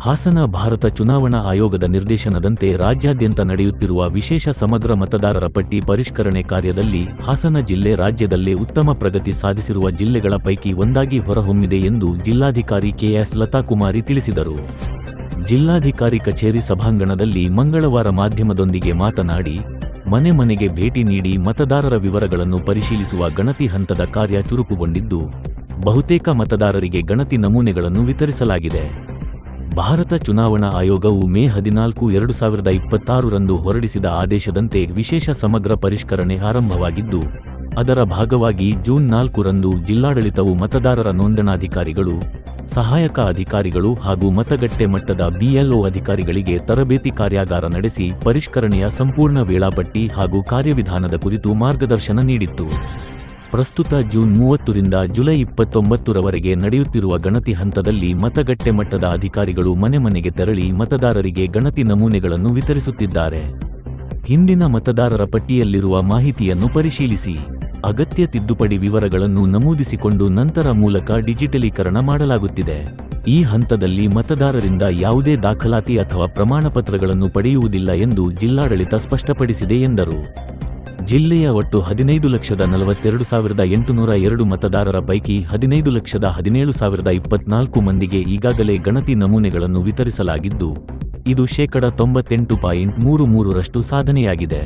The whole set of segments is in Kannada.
ಹಾಸನ ಭಾರತ ಚುನಾವಣಾ ಆಯೋಗದ ನಿರ್ದೇಶನದಂತೆ ರಾಜ್ಯಾದ್ಯಂತ ನಡೆಯುತ್ತಿರುವ ವಿಶೇಷ ಸಮಗ್ರ ಮತದಾರರ ಪಟ್ಟಿ ಪರಿಷ್ಕರಣೆ ಕಾರ್ಯದಲ್ಲಿ ಹಾಸನ ಜಿಲ್ಲೆ ರಾಜ್ಯದಲ್ಲೇ ಉತ್ತಮ ಪ್ರಗತಿ ಸಾಧಿಸಿರುವ ಜಿಲ್ಲೆಗಳ ಪೈಕಿ ಒಂದಾಗಿ ಹೊರಹೊಮ್ಮಿದೆ ಎಂದು ಜಿಲ್ಲಾಧಿಕಾರಿ ಕೆಎಸ್ ಲತಾಕುಮಾರಿ ತಿಳಿಸಿದರು. ಜಿಲ್ಲಾಧಿಕಾರಿ ಕಚೇರಿ ಸಭಾಂಗಣದಲ್ಲಿ ಮಂಗಳವಾರ ಮಾಧ್ಯಮದೊಂದಿಗೆ ಮಾತನಾಡಿ, ಮನೆ ಮನೆಗೆ ಭೇಟಿ ನೀಡಿ ಮತದಾರರ ವಿವರಗಳನ್ನು ಪರಿಶೀಲಿಸುವ ಗಣತಿ ಹಂತದ ಕಾರ್ಯ ಚುರುಕುಗೊಂಡಿದ್ದು, ಬಹುತೇಕ ಮತದಾರರಿಗೆ ಗಣತಿ ನಮೂನೆಗಳನ್ನು ವಿತರಿಸಲಾಗಿದೆ. ಭಾರತ ಚುನಾವಣಾ ಆಯೋಗವು ಮೇ 14, 2026 ರಂದು ಹೊರಡಿಸಿದ ಆದೇಶದಂತೆ ವಿಶೇಷ ಸಮಗ್ರ ಪರಿಷ್ಕರಣೆ ಆರಂಭವಾಗಿದ್ದು, ಅದರ ಭಾಗವಾಗಿ ಜೂನ್ 4 ರಂದು ಜಿಲ್ಲಾಡಳಿತವು ಮತದಾರರ ನೋಂದಣಾಧಿಕಾರಿಗಳು, ಸಹಾಯಕ ಅಧಿಕಾರಿಗಳು ಹಾಗೂ ಮತಗಟ್ಟೆ ಮಟ್ಟದ BLO ಅಧಿಕಾರಿಗಳಿಗೆ ತರಬೇತಿ ಕಾರ್ಯಾಗಾರ ನಡೆಸಿ ಪರಿಷ್ಕರಣೆಯ ಸಂಪೂರ್ಣ ವೇಳಾಪಟ್ಟಿ ಹಾಗೂ ಕಾರ್ಯವಿಧಾನದ ಕುರಿತು ಮಾರ್ಗದರ್ಶನ ನೀಡಿತ್ತು. ಪ್ರಸ್ತುತ ಜೂನ್ 30 ರಿಂದ ಜುಲೈ 29 ರವರೆಗೆ ನಡೆಯುತ್ತಿರುವ ಗಣತಿ ಹಂತದಲ್ಲಿ ಮತಗಟ್ಟೆ ಮಟ್ಟದ ಅಧಿಕಾರಿಗಳು ಮನೆ ಮನೆಗೆ ತೆರಳಿ ಮತದಾರರಿಗೆ ಗಣತಿ ನಮೂನೆಗಳನ್ನು ವಿತರಿಸುತ್ತಿದ್ದಾರೆ. ಹಿಂದಿನ ಮತದಾರರ ಪಟ್ಟಿಯಲ್ಲಿರುವ ಮಾಹಿತಿಯನ್ನು ಪರಿಶೀಲಿಸಿ, ಅಗತ್ಯ ತಿದ್ದುಪಡಿ ವಿವರಗಳನ್ನು ನಮೂದಿಸಿಕೊಂಡು ನಂತರ ಮೂಲಕ ಡಿಜಿಟಲೀಕರಣ ಮಾಡಲಾಗುತ್ತಿದೆ. ಈ ಹಂತದಲ್ಲಿ ಮತದಾರರಿಂದ ಯಾವುದೇ ದಾಖಲಾತಿ ಅಥವಾ ಪ್ರಮಾಣಪತ್ರಗಳನ್ನು ಪಡೆಯುವುದಿಲ್ಲ ಎಂದು ಜಿಲ್ಲಾಡಳಿತ ಸ್ಪಷ್ಟಪಡಿಸಿದೆ ಎಂದರು. ಜಿಲ್ಲೆಯ ಒಟ್ಟು 15,42,802 ಮತದಾರರ ಪೈಕಿ 15,17,024 ಮಂದಿಗೆ ಈಗಾಗಲೇ ಗಣತಿ ನಮೂನೆಗಳನ್ನು ವಿತರಿಸಲಾಗಿದ್ದು, ಇದು ಶೇಕಡ 98.33ರಷ್ಟು ಸಾಧನೆಯಾಗಿದೆ.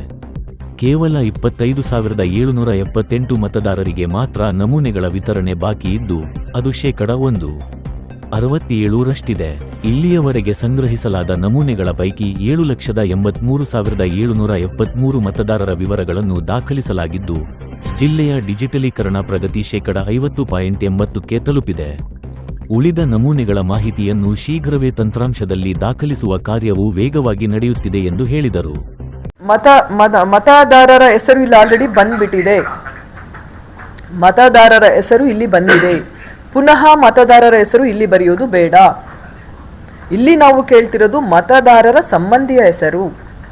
ಕೇವಲ 25,778 ಮತದಾರರಿಗೆ ಮಾತ್ರ ನಮೂನೆಗಳ ವಿತರಣೆ ಬಾಕಿ ಇದ್ದು, ಅದು ಶೇಕಡ 1.67ರಷ್ಟಿದೆ. ಇಲ್ಲಿಯವರೆಗೆ ಸಂಗ್ರಹಿಸಲಾದ ನಮೂನೆಗಳ ಪೈಕಿ 7,83,773 ಮತದಾರರ ವಿವರಗಳನ್ನು ದಾಖಲಿಸಲಾಗಿದ್ದು, ಜಿಲ್ಲೆಯ ಡಿಜಿಟಲೀಕರಣ ಪ್ರಗತಿ ಶೇಕಡ 50.80ಕ್ಕೆ ತಲುಪಿದೆ. ಉಳಿದ ನಮೂನೆಗಳ ಮಾಹಿತಿಯನ್ನು ಶೀಘ್ರವೇ ತಂತ್ರಾಂಶದಲ್ಲಿ ದಾಖಲಿಸುವ ಕಾರ್ಯವು ವೇಗವಾಗಿ ನಡೆಯುತ್ತಿದೆ ಎಂದು ಹೇಳಿದರು. ಮತದಾರರ ಹೆಸರು ಇಲ್ಲಿ ಆಲ್ರೆಡಿ ಬಂದ್ಬಿಟ್ಟಿದೆ. ಮತದಾರರ ಹೆಸರು ಇಲ್ಲಿ ಬಂದಿದೆ. ಪುನಃ ಮತದಾರರ ಹೆಸರು ಇಲ್ಲಿ ಬರೆಯೋದು ಬೇಡ. ಇಲ್ಲಿ ನಾವು ಕೇಳ್ತಿರೋದು ಮತದಾರರ ಸಂಬಂಧಿಯ ಹೆಸರು,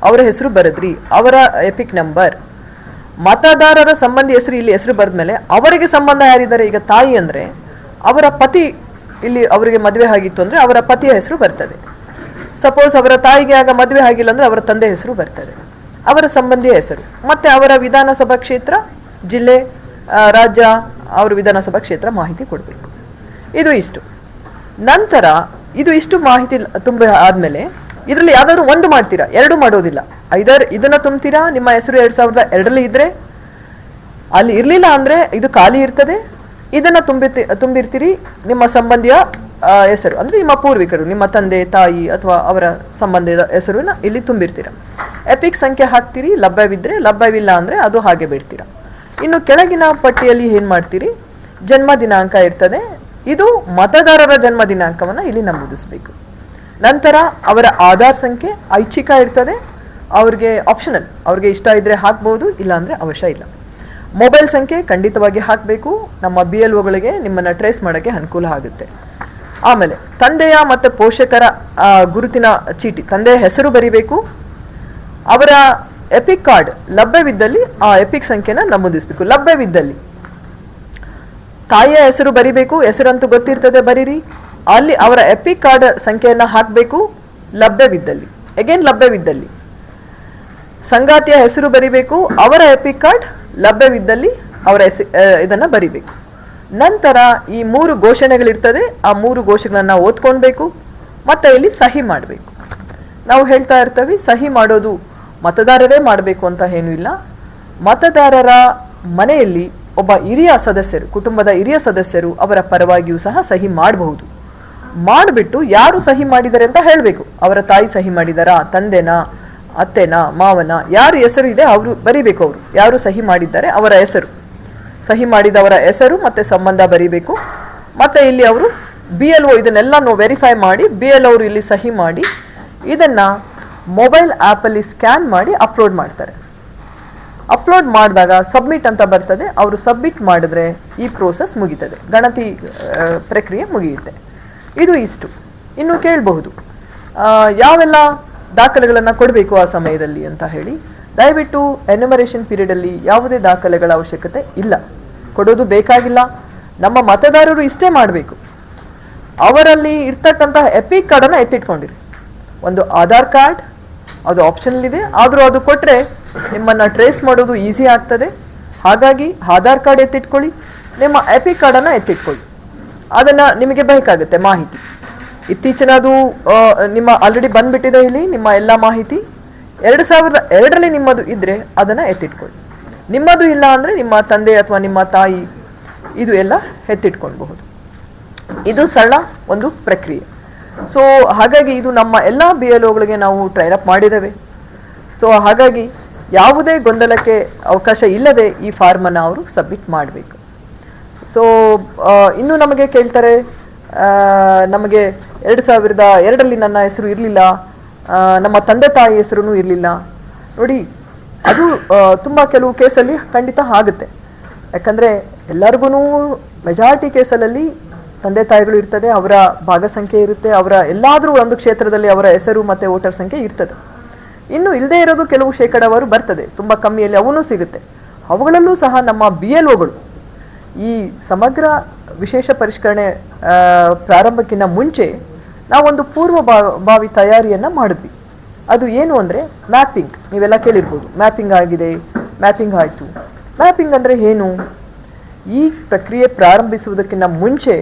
ಅವರ ಹೆಸರು ಬರೆದ್ರಿ, ಅವರ ಎಪಿಕ್ ನಂಬರ್. ಮತದಾರರ ಸಂಬಂಧಿ ಹೆಸರು ಇಲ್ಲಿ ಹೆಸರು ಬರೆದ್ಮೇಲೆ ಅವರಿಗೆ ಸಂಬಂಧ ಯಾರಿದ್ದಾರೆ? ಈಗ ತಾಯಿ ಅಂದರೆ ಅವರ ಪತಿ, ಇಲ್ಲಿ ಅವರಿಗೆ ಮದುವೆ ಆಗಿತ್ತು ಅಂದರೆ ಅವರ ಪತಿಯ ಹೆಸರು ಬರ್ತದೆ. ಸಪೋಸ್ ಅವರ ತಾಯಿಗೆ ಆಗ ಮದುವೆ ಆಗಿಲ್ಲ ಅಂದರೆ ಅವರ ತಂದೆ ಹೆಸರು ಬರ್ತದೆ, ಅವರ ಸಂಬಂಧಿಯ ಹೆಸರು. ಮತ್ತು ಅವರ ವಿಧಾನಸಭಾ ಕ್ಷೇತ್ರ, ಜಿಲ್ಲೆ, ರಾಜ್ಯ, ಅವರ ವಿಧಾನಸಭಾ ಕ್ಷೇತ್ರ ಮಾಹಿತಿ ಕೊಡಬೇಕು. ಇದು ಇಷ್ಟು. ನಂತರ ಇದು ಇಷ್ಟು ಮಾಹಿತಿ ತುಂಬ ಆದಮೇಲೆ ಇದರಲ್ಲಿ ಯಾವ್ದಾದ್ರು ಒಂದು ಮಾಡ್ತೀರಾ, ಎರಡು ಮಾಡೋದಿಲ್ಲ. ಐದರ್ ಇದನ್ನ ತುಂಬ್ತೀರಾ, ನಿಮ್ಮ ಹೆಸರು 2002ರಲ್ಲಿ ಇದ್ರೆ, ಅಲ್ಲಿ ಇರಲಿಲ್ಲ ಅಂದರೆ ಇದು ಖಾಲಿ ಇರ್ತದೆ, ಇದನ್ನು ತುಂಬಿರ್ತೀರಿ ನಿಮ್ಮ ಸಂಬಂಧಿಯ ಹೆಸರು, ಅಂದರೆ ನಿಮ್ಮ ಪೂರ್ವಿಕರು, ನಿಮ್ಮ ತಂದೆ ತಾಯಿ ಅಥವಾ ಅವರ ಸಂಬಂಧದ ಹೆಸರನ್ನ ಇಲ್ಲಿ ತುಂಬಿರ್ತೀರ. ಎಪಿಕ್ ಸಂಖ್ಯೆ ಹಾಕ್ತೀರಿ, ಲಭ್ಯವಿದ್ದರೆ, ಲಭ್ಯವಿಲ್ಲ ಅಂದರೆ ಅದು ಹಾಗೆ ಬಿಡ್ತೀರ. ಇನ್ನು ಕೆಳಗಿನ ಪಟ್ಟಿಯಲ್ಲಿ ಏನು ಮಾಡ್ತೀರಿ, ಜನ್ಮ ದಿನಾಂಕ ಇರ್ತದೆ. ಇದು ಮತದಾರರ ಜನ್ಮ ದಿನಾಂಕವನ್ನು ಇಲ್ಲಿ ನಮೂದಿಸಬೇಕು. ನಂತರ ಅವರ ಆಧಾರ್ ಸಂಖ್ಯೆ ಐಚ್ಛಿಕ ಇರ್ತದೆ, ಅವ್ರಿಗೆ ಆಪ್ಷನಲ್, ಅವ್ರಿಗೆ ಇಷ್ಟ ಇದ್ದರೆ ಹಾಕ್ಬೋದು, ಇಲ್ಲಾಂದರೆ ಅವಶ್ಯ ಇಲ್ಲ. ಮೊಬೈಲ್ ಸಂಖ್ಯೆ ಖಂಡಿತವಾಗಿ ಹಾಕಬೇಕು. ನಮ್ಮ BLOಗಳಿಗೆ ನಿಮ್ಮನ್ನು ಟ್ರೇಸ್ ಮಾಡೋಕ್ಕೆ ಅನುಕೂಲ ಆಗುತ್ತೆ. ಆಮೇಲೆ ತಂದೆಯ ಮತ್ತು ಪೋಷಕರ ಗುರುತಿನ ಚೀಟಿ, ತಂದೆಯ ಹೆಸರು ಬರಿಬೇಕು. ಅವರ ಎಪಿಕ್ ಕಾರ್ಡ್ ಲಭ್ಯವಿದ್ದಲ್ಲಿ ಆ ಎಪಿಕ್ ಸಂಖ್ಯೆನ ನಮೂದಿಸಬೇಕು. ಲಭ್ಯವಿದ್ದಲ್ಲಿ ತಾಯಿಯ ಹೆಸರು ಬರಿಬೇಕು, ಹೆಸರಂತೂ ಗೊತ್ತಿರ್ತದೆ, ಬರೀರಿ. ಅಲ್ಲಿ ಅವರ ಎಪಿಕ್ ಕಾರ್ಡ್ ಸಂಖ್ಯೆಯನ್ನು ಹಾಕಬೇಕು ಲಭ್ಯವಿದ್ದಲ್ಲಿ. ಅಗೇನ್ ಲಭ್ಯವಿದ್ದಲ್ಲಿ ಸಂಗಾತಿಯ ಹೆಸರು ಬರಿಬೇಕು, ಅವರ ಎಪಿಕ್ ಕಾರ್ಡ್ ಲಭ್ಯವಿದ್ದಲ್ಲಿ ಅವರ ಇದನ್ನು ಬರಿಬೇಕು. ನಂತರ ಈ 3 ಘೋಷಣೆಗಳಿರ್ತದೆ, ಆ 3 ಘೋಷಣೆಗಳನ್ನು ಓದ್ಕೊಳ್ಬೇಕು ಮತ್ತು ಇಲ್ಲಿ ಸಹಿ ಮಾಡಬೇಕು. ನಾವು ಹೇಳ್ತಾ ಇರ್ತೇವೆ ಸಹಿ ಮಾಡೋದು ಮತದಾರರೇ ಮಾಡಬೇಕು ಅಂತ ಏನೂ ಇಲ್ಲ. ಮತದಾರರ ಮನೆಯಲ್ಲಿ ಒಬ್ಬ ಹಿರಿಯ ಸದಸ್ಯರು, ಕುಟುಂಬದ ಹಿರಿಯ ಸದಸ್ಯರು ಅವರ ಪರವಾಗಿಯೂ ಸಹ ಸಹಿ ಮಾಡಬಹುದು. ಮಾಡಿಬಿಟ್ಟು ಯಾರು ಸಹಿ ಮಾಡಿದ್ದಾರೆ ಅಂತ ಹೇಳಬೇಕು. ಅವರ ತಾಯಿ ಸಹಿ ಮಾಡಿದಾರಾ, ತಂದೆನಾ, ಅತ್ತೆನಾ, ಮಾವನ, ಯಾರು ಹೆಸರು ಇದೆ ಅವರು ಬರಿಬೇಕು. ಅವರು ಯಾರು ಸಹಿ ಮಾಡಿದ್ದಾರೆ ಅವರ ಹೆಸರು, ಸಹಿ ಮಾಡಿದವರ ಹೆಸರು ಮತ್ತು ಸಂಬಂಧ ಬರಿಬೇಕು. ಮತ್ತು ಇಲ್ಲಿ ಅವರು BLO ಇದನ್ನೆಲ್ಲ ವೆರಿಫೈ ಮಾಡಿ BLO ಅವರು ಇಲ್ಲಿ ಸಹಿ ಮಾಡಿ ಇದನ್ನು ಮೊಬೈಲ್ ಆ್ಯಪಲ್ಲಿ ಸ್ಕ್ಯಾನ್ ಮಾಡಿ ಅಪ್ಲೋಡ್ ಮಾಡ್ತಾರೆ. ಅಪ್ಲೋಡ್ ಮಾಡಿದಾಗ ಸಬ್ಮಿಟ್ ಅಂತ ಬರ್ತದೆ. ಅವರು ಸಬ್ಮಿಟ್ ಮಾಡಿದ್ರೆ ಈ ಪ್ರೋಸೆಸ್ ಮುಗೀತದೆ, ಗಣತಿ ಪ್ರಕ್ರಿಯೆ ಮುಗಿಯುತ್ತೆ. ಇದು ಇಷ್ಟು. ಇನ್ನು ಕೇಳಬಹುದು ಯಾವೆಲ್ಲ ದಾಖಲೆಗಳನ್ನು ಕೊಡಬೇಕು ಆ ಸಮಯದಲ್ಲಿ ಅಂತ ಹೇಳಿ. ದಯವಿಟ್ಟು ಎನ್ಯುಮರೇಷನ್ ಪೀರಿಯಡಲ್ಲಿ ಯಾವುದೇ ದಾಖಲೆಗಳ ಅವಶ್ಯಕತೆ ಇಲ್ಲ, ಕೊಡೋದು ಬೇಕಾಗಿಲ್ಲ. ನಮ್ಮ ಮತದಾರರು ಇಷ್ಟೇ ಮಾಡಬೇಕು. ಅವರಲ್ಲಿ ಇರ್ತಕ್ಕಂತಹ ಎಪಿಕ್ ಕಾರ್ಡನ್ನು ಎತ್ತಿಟ್ಕೊಂಡಿರಿ. ಒಂದು ಆಧಾರ್ ಕಾರ್ಡ್ ಅದು ಆಪ್ಷನಲ್ ಇದೆ, ಆದರೂ ಅದು ಕೊಟ್ಟರೆ ನಿಮ್ಮನ್ನು ಟ್ರೇಸ್ ಮಾಡೋದು ಈಸಿ ಆಗ್ತದೆ. ಹಾಗಾಗಿ ಆಧಾರ್ ಕಾರ್ಡ್ ಎತ್ತಿಟ್ಕೊಳ್ಳಿ, ನಿಮ್ಮ ಎಪಿಕ್ ಕಾರ್ಡನ್ನು ಎತ್ತಿಟ್ಕೊಳ್ಳಿ. ಅದನ್ನು ನಿಮಗೆ ಬೇಕಾಗುತ್ತೆ ಮಾಹಿತಿ. ಇತ್ತೀಚಿನದು ನಿಮ್ಮ ಆಲ್ರೆಡಿ ಬಂದ್ಬಿಟ್ಟಿದೆ ಇಲ್ಲಿ ನಿಮ್ಮ ಎಲ್ಲ ಮಾಹಿತಿ. 2002ರಲ್ಲಿ ನಿಮ್ಮದು ಇದ್ದರೆ ಅದನ್ನು ಎತ್ತಿಟ್ಕೊಳ್ಳಿ. ನಿಮ್ಮದು ಇಲ್ಲ ಅಂದರೆ ನಿಮ್ಮ ತಂದೆ ಅಥವಾ ನಿಮ್ಮ ತಾಯಿ ಇದು ಎಲ್ಲ ಎತ್ತಿಟ್ಕೊಳ್ಬಹುದು. ಇದು ಸರಳ ಒಂದು ಪ್ರಕ್ರಿಯೆ. ಸೊ ಹಾಗಾಗಿ ಇದು ನಮ್ಮ ಎಲ್ಲ BLOಗಳಿಗೆ ನಾವು ಟ್ರೈನ್ ಅಪ್ ಮಾಡಿದ್ದೇವೆ. ಸೊ ಹಾಗಾಗಿ ಯಾವುದೇ ಗೊಂದಲಕ್ಕೆ ಅವಕಾಶ ಇಲ್ಲದೆ ಈ ಫಾರ್ಮನ್ನು ಅವರು ಸಬ್ಮಿಟ್ ಮಾಡಬೇಕು. ಸೊ ಇನ್ನು ನಮಗೆ ಕೇಳ್ತಾರೆ, ನಮಗೆ 2002ರಲ್ಲಿ ನನ್ನ ಹೆಸರು ಇರಲಿಲ್ಲ, ನಮ್ಮ ತಂದೆ ತಾಯಿ ಹೆಸರು ಇರಲಿಲ್ಲ. ನೋಡಿ, ಅದು ತುಂಬ ಕೆಲವು ಕೇಸಲ್ಲಿ ಖಂಡಿತ ಆಗುತ್ತೆ. ಯಾಕಂದರೆ ಎಲ್ಲರಿಗೂ ಮೆಜಾರಿಟಿ ಕೇಸಲ್ಲಿ ತಂದೆ ತಾಯಿಗಳು ಇರ್ತದೆ, ಅವರ ಭಾಗಸಂಖ್ಯೆ ಇರುತ್ತೆ, ಅವರ ಎಲ್ಲಾದರೂ ಒಂದು ಕ್ಷೇತ್ರದಲ್ಲಿ ಅವರ ಹೆಸರು ಮತ್ತು ವೋಟರ್ ಸಂಖ್ಯೆ ಇರ್ತದೆ. ಇನ್ನು ಇಲ್ಲದೆ ಇರೋದು ಕೆಲವು ಶೇಕಡಾವಾರು ಬರ್ತದೆ, ತುಂಬ ಕಮ್ಮಿಯಲ್ಲಿ ಅವನು ಸಿಗುತ್ತೆ. ಅವುಗಳಲ್ಲೂ ಸಹ ನಮ್ಮ BLOಗಳು ಈ ಸಮಗ್ರ ವಿಶೇಷ ಪರಿಷ್ಕರಣೆ ಪ್ರಾರಂಭಕ್ಕಿಂತ ಮುಂಚೆ ನಾವೊಂದು ಪೂರ್ವಭಾವಿ ತಯಾರಿಯನ್ನು ಮಾಡಿದ್ವಿ. ಅದು ಏನು ಅಂದರೆ ಮ್ಯಾಪಿಂಗ್. ನೀವೆಲ್ಲ ಕೇಳಿರ್ಬೋದು, ಮ್ಯಾಪಿಂಗ್ ಆಗಿದೆ, ಮ್ಯಾಪಿಂಗ್ ಆಯಿತು. ಮ್ಯಾಪಿಂಗ್ ಅಂದರೆ ಏನು? ಈ ಪ್ರಕ್ರಿಯೆ ಪ್ರಾರಂಭಿಸುವುದಕ್ಕಿಂತ ಮುಂಚೆ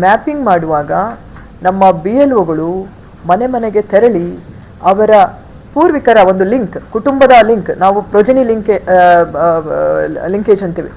ಮ್ಯಾಪಿಂಗ್ ಮಾಡುವಾಗ ನಮ್ಮ BLOಗಳು ಮನೆ ಮನೆಗೆ ತೆರಳಿ ಅವರ ಪೂರ್ವಿಕರ ಒಂದು ಲಿಂಕ್, ಕುಟುಂಬದ ಲಿಂಕ್, ನಾವು ಪ್ರೊಜೆನಿ ಲಿಂಕೇಜ್ ಅಂತೀವಿ.